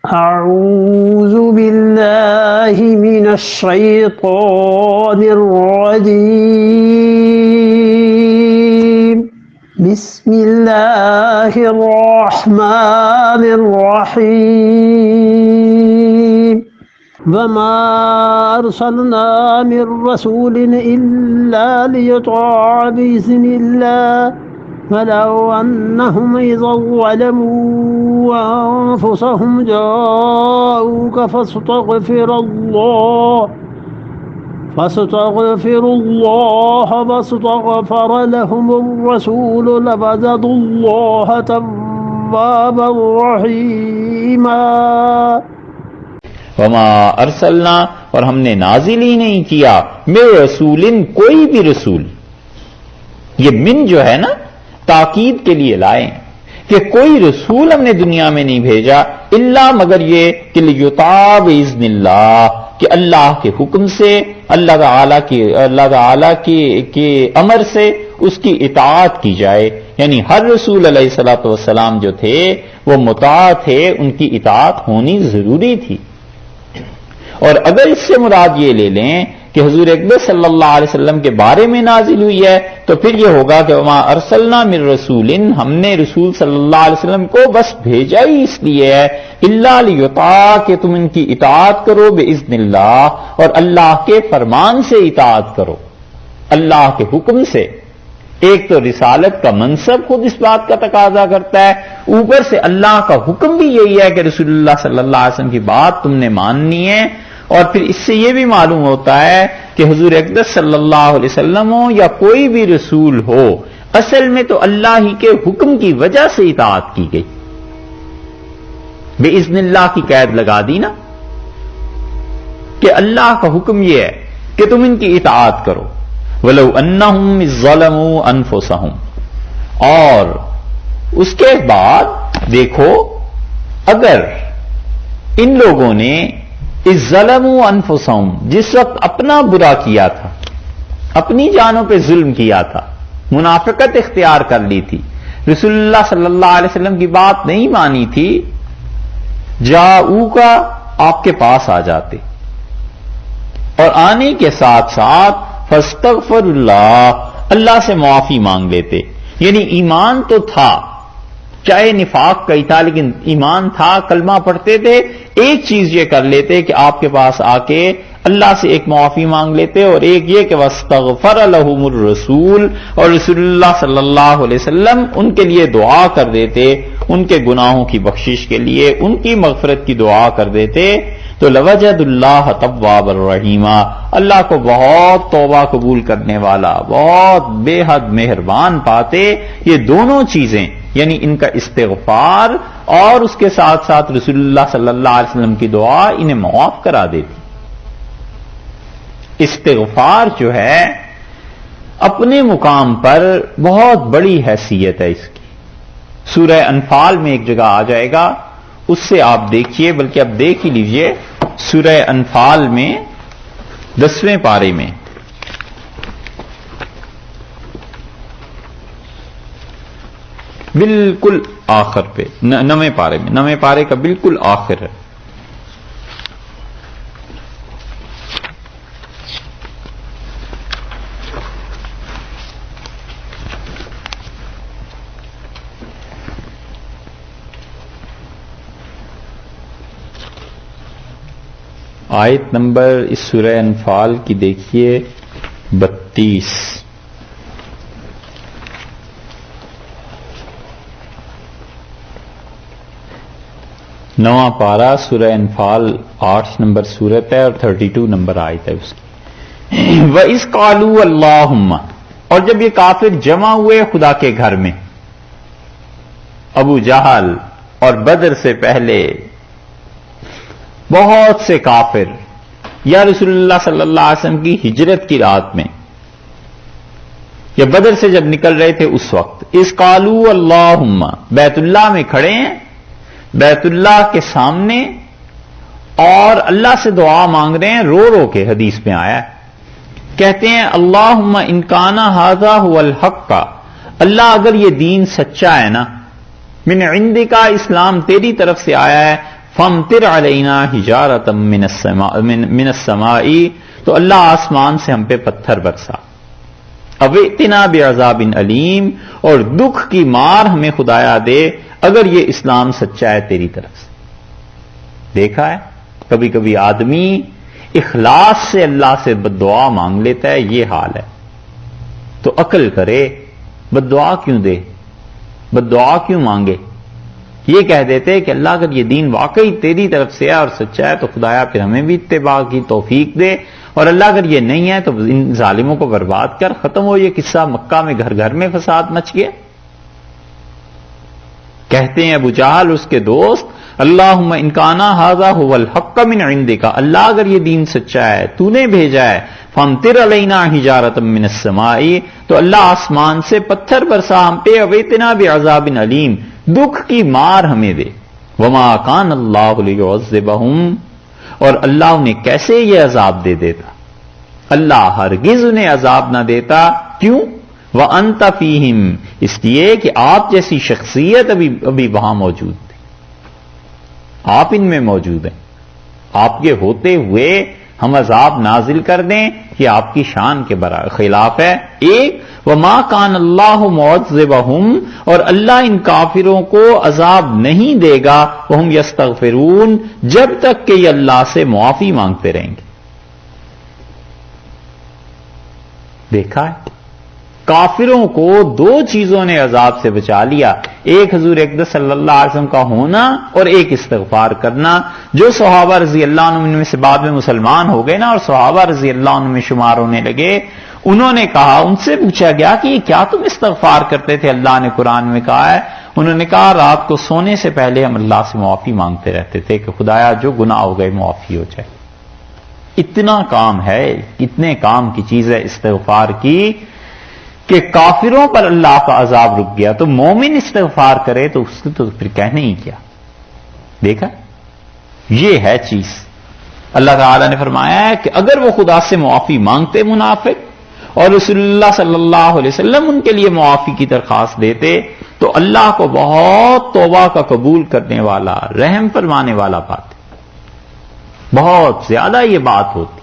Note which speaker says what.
Speaker 1: أعوذ بالله من الشيطان الرجيم بسم الله الرحمن الرحيم وما أرسلنا من رسول إلا ليطاع بإذن الله ولو أنهم إذا ظلموا أنفسهم جاءوك فاستغفروا الله واستغفر لهم الرسول لوجدوا الله توابا رحيما
Speaker 2: وما ارسلنا، اور ہم نے نازل ہی نہیں کیا من رسول، کوئی بھی رسول. یہ من جو ہے نا تاکید کے لیے لائیں کہ کوئی رسول ہم نے دنیا میں نہیں بھیجا الا مگر یہ کہ لیطاع باذن اللہ، کہ اللہ کے حکم سے، اللہ تعالی کے امر سے اس کی اطاعت کی جائے. یعنی ہر رسول علیہ الصلوۃ والسلام جو تھے وہ مطاع تھے، ان کی اطاعت ہونی ضروری تھی. اور اگر اس سے مراد یہ لے لیں کہ حضور اکبر صلی اللہ علیہ وسلم کے بارے میں نازل ہوئی ہے تو پھر یہ ہوگا کہ وما ارسلنا من رسول، ہم نے رسول صلی اللہ علیہ وسلم کو بس بھیجا ہی اس لیے ہے الا لیطاع، کہ تم ان کی اطاعت کرو باذن اللہ، اور اللہ کے فرمان سے اطاعت کرو، اللہ کے حکم سے. ایک تو رسالت کا منصب خود اس بات کا تقاضا کرتا ہے، اوپر سے اللہ کا حکم بھی یہی ہے کہ رسول اللہ صلی اللہ علیہ وسلم کی بات تم نے ماننی ہے. اور پھر اس سے یہ بھی معلوم ہوتا ہے کہ حضور اقدس صلی اللہ علیہ وسلم ہو یا کوئی بھی رسول ہو، اصل میں تو اللہ ہی کے حکم کی وجہ سے اطاعت کی گئی. باذن اللہ کی قید لگا دی نا، کہ اللہ کا حکم یہ ہے کہ تم ان کی اطاعت کرو. وَلَوْ أَنَّهُمْ إِذ ظَّلَمُوا أَنفُسَهُمْ، اور اس کے بعد دیکھو اگر ان لوگوں نے اِذ ظَّلَمُوا أَنفُسَهُمْ، جس وقت اپنا برا کیا تھا، اپنی جانوں پہ ظلم کیا تھا، منافقت اختیار کر لی تھی، رسول اللہ صلی اللہ علیہ وسلم کی بات نہیں مانی تھی، جاؤکا، آپ کے پاس آ جاتے، اور آنے کے ساتھ ساتھ فاستغفر اللہ، اللہ سے معافی مانگ لیتے. یعنی ایمان تو تھا، چاہے نفاق کا ہی تھا لیکن ایمان تھا، کلمہ پڑھتے تھے. ایک چیز یہ کر لیتے کہ آپ کے پاس آ کے اللہ سے ایک معافی مانگ لیتے، اور ایک یہ کہ واستغفر لهم الرسول، اور رسول اللہ صلی اللہ علیہ وسلم ان کے لیے دعا کر دیتے، ان کے گناہوں کی بخشش کے لیے ان کی مغفرت کی دعا کر دیتے، تو لوجد اللہ توابا رحیما، اللہ کو بہت توبہ قبول کرنے والا، بہت بے حد مہربان پاتے. یہ دونوں چیزیں یعنی ان کا استغفار اور اس کے ساتھ ساتھ رسول اللہ صلی اللہ علیہ وسلم کی دعا انہیں معاف کرا دیتی. استغفار جو ہے اپنے مقام پر بہت بڑی حیثیت ہے اس کی. سورہ انفال میں ایک جگہ آ جائے گا، اس سے آپ دیکھیے، بلکہ اب دیکھ ہی لیجئے. سورہ انفال میں 10ویں پارے میں بالکل آخر پہ، 9ویں پارے میں، 9ویں پارے کا بالکل آخر ہے. آیت نمبر اس سورہ انفال کی دیکھیے 32. نواں پارہ سورہ انفال 8 نمبر سورت ہے اور 32 نمبر آیت ہے اس کی. وَإِذْ قَالُوا اللَّهُمَّ، اور جب یہ کافر جمع ہوئے خدا کے گھر میں، ابو جہل اور بدر سے پہلے بہت سے کافر، یا رسول اللہ صلی اللہ علیہ وسلم کی ہجرت کی رات میں، یا بدر سے جب نکل رہے تھے اس وقت، اذ قالوا اللہم، بیت اللہ میں کھڑے ہیں، بیت اللہ کے سامنے، اور اللہ سے دعا مانگ رہے ہیں رو رو کے. حدیث میں آیا ہے، کہتے ہیں اللہم ان کان ھذا ھو الحق، اللہ اگر یہ دین سچا ہے نا، من عندک، اسلام تیری طرف سے آیا ہے، فامطر علینا حجارۃ من السماء، تو اللہ آسمان سے ہم پہ پتھر برسا، اوئتنا بعذاب علیم، اور دکھ کی مار ہمیں خدایا دے اگر یہ اسلام سچا ہے تیری طرف سے۔ دیکھا ہے کبھی کبھی آدمی اخلاص سے اللہ سے بددعا مانگ لیتا ہے، یہ حال ہے۔ تو عقل کرے، بددعا کیوں دے، بددعا کیوں مانگے؟ یہ کہہ دیتے کہ اللہ اگر یہ دین واقعی تیری طرف سے ہے اور سچا ہے تو خدایا پھر ہمیں بھی اتباع کی توفیق دے، اور اللہ اگر یہ نہیں ہے تو ان ظالموں کو برباد کر، ختم ہو یہ قصہ۔ مکہ میں گھر گھر میں فساد مچ گیا۔ کہتے ہیں ابو جہل اس کے دوست، اللہم ان کان ھذا ھو الحق من عندک، اللہ اگر یہ دین سچا ہے تو نے بھیجا ہے، فامطر علینا حجارۃ من السماء، تو اللہ آسمان سے پتھر برسا ہم پہ، اوئتنا بعذاب علیم، دکھ کی مار ہمیں دے۔ وما کان اللہ لیعذبہم، اور اللہ انہیں کیسے یہ عذاب دے دیتا؟ اللہ ہرگز انہیں عذاب نہ دیتا، کیوں؟ وَأَنْتَ فِيهِمْ، اس لیے کہ آپ جیسی شخصیت ابھی وہاں موجود تھی، آپ ان میں موجود ہیں، آپ کے ہوتے ہوئے ہم عذاب نازل کر دیں، یہ آپ کی شان کے خلاف ہے۔ ایک وَمَا كَانَ اللَّهُ مُعَذِّبَهُمْ، اور اللہ ان کافروں کو عذاب نہیں دے گا، وَهُمْ يَسْتَغْفِرُونَ، جب تک کہ یہ اللہ سے معافی مانگتے رہیں گے۔ دیکھا ہے کافروں کو دو چیزوں نے عذاب سے بچا لیا، ایک حضور اقدس صلی اللہ علیہ وسلم کا ہونا اور ایک استغفار کرنا۔ جو صحابہ رضی اللہ عنہ میں سے بعد میں مسلمان ہو گئے نا اور صحابہ رضی اللہ عنہ میں شمار ہونے لگے، انہوں نے کہا، ان سے پوچھا گیا کہ یہ کیا تم استغفار کرتے تھے؟ اللہ نے قرآن میں کہا ہے، انہوں نے کہا رات کو سونے سے پہلے ہم اللہ سے معافی مانگتے رہتے تھے کہ خدایا جو گناہ ہو گئے معافی ہو جائے۔ اتنا کام ہے، اتنے کام کی چیز ہے استغفار کی کہ کافروں پر اللہ کا عذاب رک گیا، تو مومن استغفار کرے تو اس نے تو پھر کہنے ہی کیا۔ دیکھا یہ ہے چیز۔ اللہ تعالی نے فرمایا ہے کہ اگر وہ خدا سے معافی مانگتے منافق اور رسول اللہ صلی اللہ علیہ وسلم ان کے لیے معافی کی درخواست دیتے تو اللہ کو بہت توبہ کا قبول کرنے والا، رحم فرمانے والا بات، بہت زیادہ یہ بات ہوتی۔